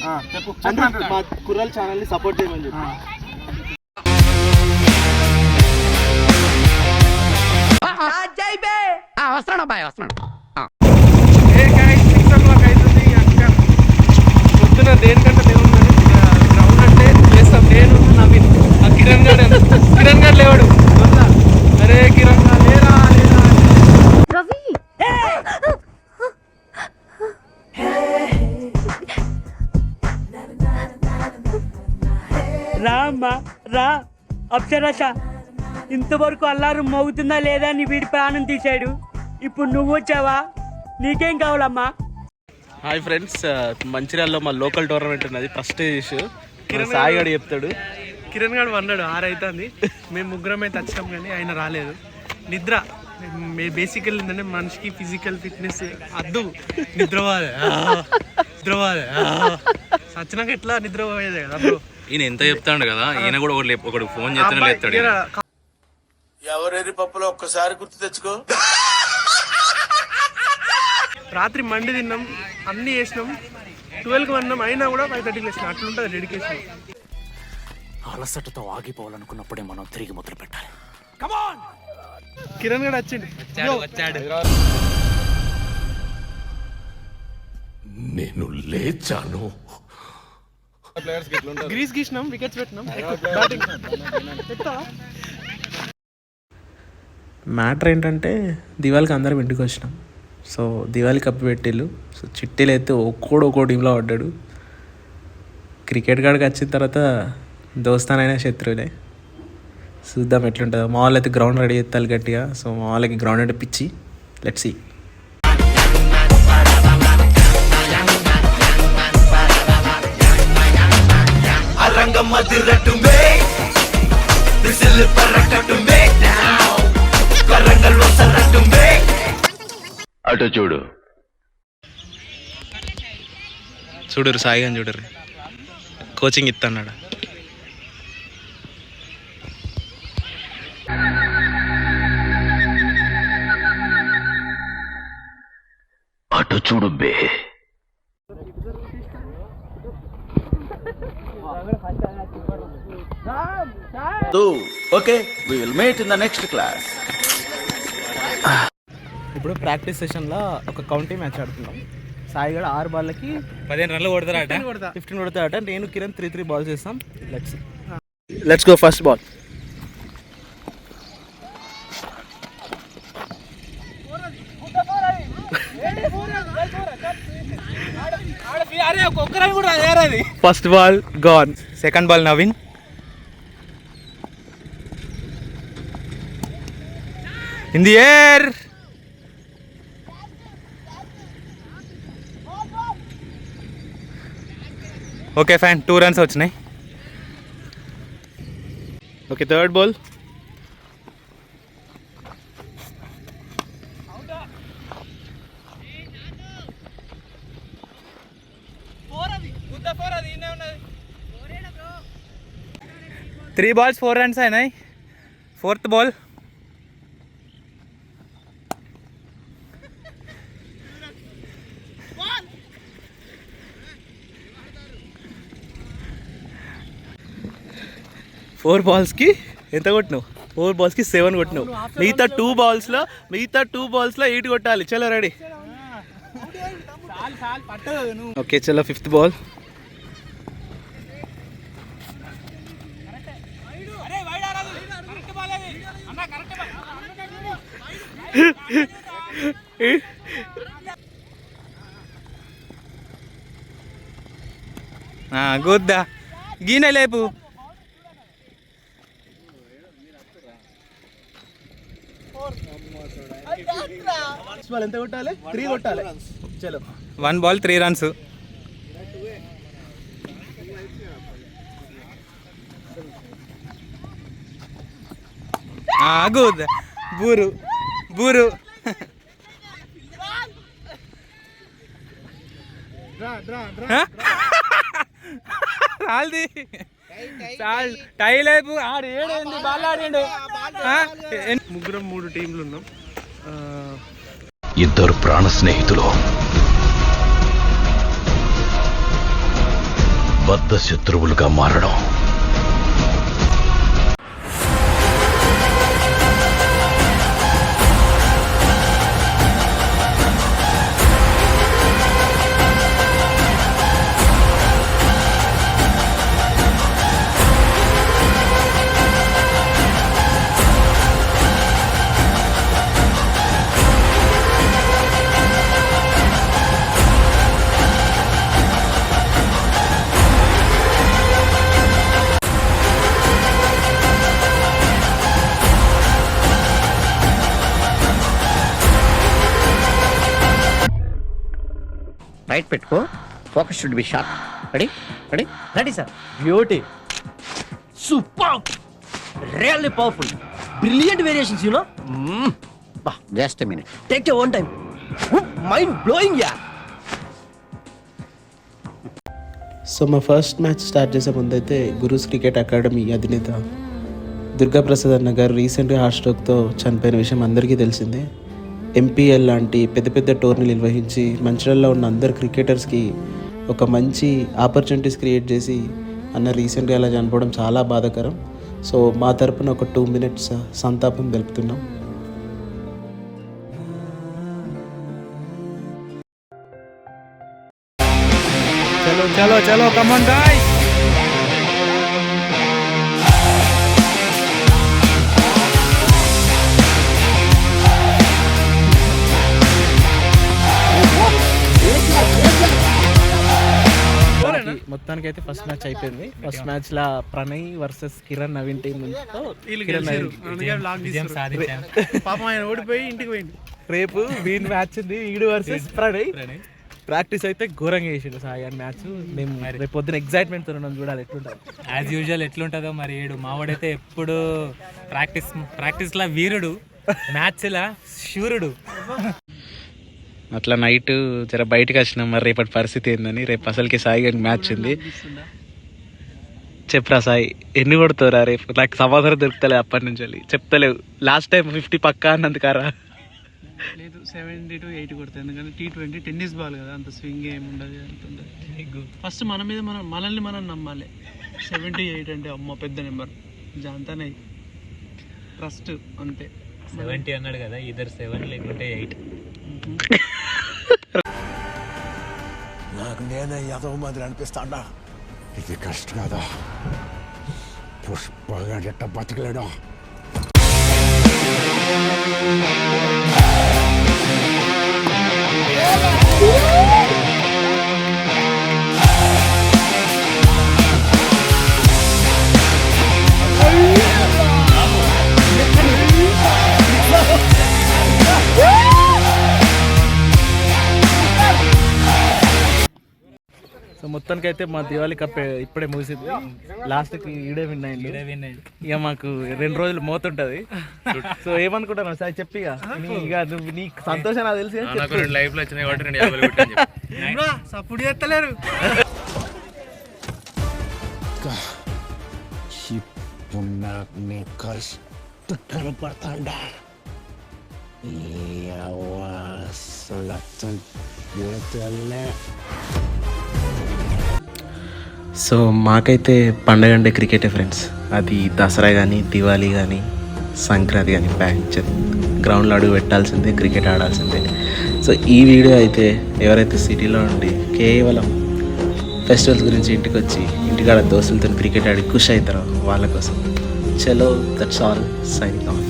మా కుర్రాల ఛానల్ ని సపోర్ట్ చేయమని చెప్పి. వస్తున్నాడు అబ్బాయి వస్తున్నాడు. పొద్దున దేనికంటే దేవుడు గ్రౌండ్ అంటే చేస్తాం. నేను నవీన్, కిరణ్ గారు లేవాడు. అరే కిరణ్ గా లేరా రవి రా అమ్మా రా. అప్సరస ఇంతవరకు అల్లారు మోగుతుందా లేదా నీ వీడి ప్రాణం తీశాడు. ఇప్పుడు నువ్వు వచ్చావా? నీకేం కావాలమ్మా? హాయ్ ఫ్రెండ్స్, మంచిర్యాలలో మా లోకల్ టోర్నమెంట్ ఉన్నది. ఫస్ట్ ఇష్యూ సాయి గడు చెప్తాడు. కిరణ్ గారు అన్నాడు 6 అవుతుంది, మేము ముగ్గురం అయితే వచ్చాం కానీ ఆయన రాలేదు. నిద్ర బేసికల్ ఏంటంటే మనిషికి ఫిజికల్ ఫిట్నెస్ అద్దు. నిద్రపోవాలి సచ్చినాక ఎట్లా నిద్రపోయేదే కదా బ్రో. ఈయన ఎంత చెప్తాడు కదా, ఈయన కూడా ఒకటి ఫోన్ చేస్తూనే లేస్తాడు. ఎవరెరి పప్పులో ఒక్కసారి గుర్తు తెచ్చుకో. రాత్రి మండి తిన్నాం, అన్ని చేసినాం, 12కి వన్నాం, అయినా కూడా 5:30కి లేచినాం. అట్లుంటుంది డెడికేషన్. అలసటతో ఆగిపోవాలనుకున్నప్పుడే మనం తిరిగి మొదలు పెట్టాలి. కిరణ్ గడు వచ్చాడు. నేను లేచాను. గ్రీస్ గీసినాం, వికెట్స్ పెట్టినాం. మ్యాటర్ ఏంటంటే దివాళికి అందరం ఇంటికి వచ్చినాం. సో దివాళి కప్పు పెట్టిళ్ళు. సో చిట్టీలు అయితే ఒక్కో టీంలో పడ్డాడు. క్రికెట్ కాడికి వచ్చిన తర్వాత దోస్తానైనా శత్రువులే. చూద్దాం ఎట్లుంటుందో. మా వాళ్ళు అయితే గ్రౌండ్ రెడీ చేస్తారు గట్టిగా. సో మా వాళ్ళకి గ్రౌండ్ అంటే పిచ్చి. Let's see. అటు చూడు చూడరు సాయిగా చూడరు, కోచింగ్ ఇస్తున్నాడు. అటు చూడు బే. Okay, we will meet in the next class. ఇప్పుడు ప్రాక్టీస్ సెషన్లో ఒక కౌంటీ మ్యాచ్ ఆడుతున్నాం. సాయి గడు 6 బాళ్ళకి 15 రన్లు కొడతారట, 15 కొడతాడట. నేను కిరణ్ 3 బాల్స్ చేస్తాం. Let's go. First ball. First ball gone. Second ball Naveen. In the air. Okay fine, 2 runs వచ్చినాయి. Okay, third ball. Three balls 4 runs అయినాయి. Fourth ball. ఫోర్ బాల్స్కి ఎంత కొట్టినావు? 4 బాల్స్కి 7 కొట్టినావు. మిగతా 2 బాల్స్లో 8 కొట్టాలి. చలో రెడీ. ఓకే చలో, 5th బాల్. గుద్దా గీనే లేపు. ఎంత కొట్టాలి? 3 కొట్టాలి. చలో, 1 బాల్ 3 రన్స్. గుడ్. బూరు రాల్ది టై లేపు. ఆడు ఏడేంది బాల్ ఆడిండు. ముగ్గురం 3 టీంలు ఉన్నాం. ఇద్దరు ప్రాణ స్నేహితులు. బద్ధ శత్రువులుగా మారడం. రైట్ పెట్టుకో. Focus should be sharp. Ready ready ready sir. Beauty, super, really powerful, brilliant variations, you know. Just minute. Take your own time. Mind blowing yeah. So మా ఫస్ట్ మ్యాచ్ స్టార్ట్ చేసే ముందైతే గురూస్ క్రికెట్ అకాడమీ అధినేత దుర్గాప్రసాద్ అన్న గారు రీసెంట్గా heart స్ట్రోక్తో చనిపోయిన విషయం అందరికీ తెలిసిందే. ఎంపీఎల్ లాంటి పెద్ద పెద్ద టోర్నీలు నిర్వహించి మంచిర్యాలలో ఉన్న అందరు క్రికెటర్స్కి ఒక మంచి ఆపర్చునిటీస్ క్రియేట్ చేసి అన్న రీసెంట్గా అలా చనిపోవడం చాలా బాధాకరం. సో మా తరపున ఒక 2 minutes సంతాపం తెలుపుతున్నాం. చలో చలో చలో కమాన్ గాయ్స్. మొత్తానికి అయితే ఫస్ట్ మ్యాచ్ అయిపోయింది. ఫస్ట్ మ్యాచ్ లా ప్రణయ్ వర్సెస్ కిరణ్ నవీన్ టీం పాపం ఆయన ఓడిపోయి ఇంటికి పోయింది. రేపు వీన్ మ్యాచ్ ఉంది, ఈడు వర్సెస్ ప్రణయ్. ప్రాక్టీస్ అయితే ఘోరంగా చేసిండు సాయి గారి మ్యాచ్. మేము రేపు పొద్దున ఎగ్జైట్మెంట్తో ఉన్నాం, చూడాలి ఎట్లుంటుంది. యాజ్ యూజువల్ ఎట్లుంటుందో మరి. ఏడు మావాడైతే ఎప్పుడు ప్రాక్టీస్లా వీరుడు, మ్యాచ్లా శూరుడు. అట్లా నైట్ జర బయటకు వచ్చినాం. మరి రేపటి పరిస్థితి ఏందని. రేపు అసలుకి సాయి గారికి మ్యాచ్ ఉంది. చెప్పరా సాయి, ఎన్ని కొడుతారా రేపు? నాకు సమాధానం దొరుకుతలే అప్పటి నుంచి వెళ్ళి. చెప్తలేవు. లాస్ట్ టైం 50 పక్కా అన్నందుకారా? లేదు 70 to 80 కొడతాయి. ఎందుకంటే T20 టెన్నిస్ బాల్ కదా, అంత స్వింగ్ ఏమి ఉండదు, అంత ఉండదు. ఫస్ట్ మన మీద మనల్ని మనం నమ్మాలి. 78 అంటే అమ్మ పెద్ద నెంబర్, జాంతానే ట్రస్ట్ అంతే. 70 అన్నాడు కదా, ఇద్దరు 7 లేకుంటే 8. నాకు నేనే యాదవ మాదిరి అనిపిస్తాడా? ఇది కష్టం కదా. పుష్పగా ఎట్ట బతకలేడా? సో మొత్తానికి అయితే మా దివాళీ కప్ ఇప్పుడే ముగిసింది. లాస్ట్కి ఈడే విన్ అయింది. ఇక మాకు 2 రోజులు మోతుంటది. సో ఏమనుకుంటున్నావు సార్ చెప్పి. ఇక నువ్వు నీ సంతోషం నాకు తెలిసి లైఫ్ లో వచ్చినాయి. సపోర్ట్ చేస్తలేరు. ఇప్పుడు నాకు నీ కష్టం పడతాడా? సో మాకైతే పండగ అంటే క్రికెటే ఫ్రెండ్స్. అది దసరా కానీ, దివాళీ కానీ, సంక్రాంతి కానీ బ్యాచ్ గ్రౌండ్లో అడుగు పెట్టాల్సిందే, క్రికెట్ ఆడాల్సిందే. సో ఈ వీడియో అయితే ఎవరైతే సిటీలో ఉండి కేవలం ఫెస్టివల్స్ గురించి ఇంటికి వచ్చి ఇంటికాడ దోస్తులతో క్రికెట్ ఆడి ఖుషి అవుతారో వాళ్ళ కోసం. చలో, దట్స్ ఆల్, సైనింగ్ ఆఫ్.